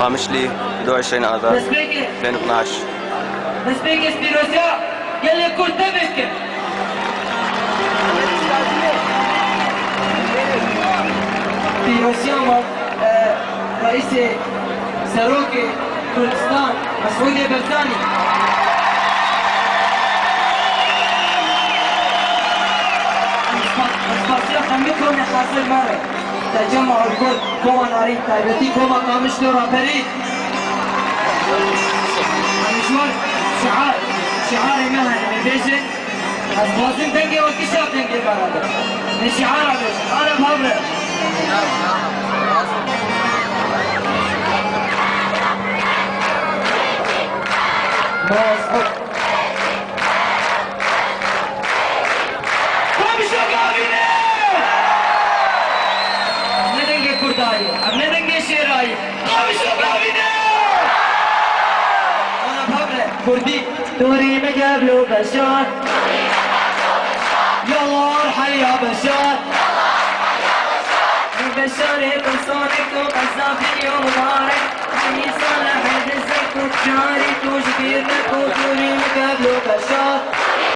قامشلي 21 آذار 2012. مسبيك سبيروسيا يلي كنت بك سبيروسيا رئيس سروك كردستان مسعود برزاني. اسپاسیا خمیتون حاصل ماره تجمع الكل كوما نارين تايبتي كوما قامشلو رابري مشوار شعار مهني من بيجي اسباسين دنجي وكشاف دنجي برادر من شعار بيجي انا بهبره مظبوط हमने दंगे शेर आई انا بهبله كردي دوري مقابلو بشار يلا ارحل يا بشار من بشار بصونك وقذافي يوم مبارك عيني صالح يدزك وتشاري توجبيرك ودوري مقابلو بشار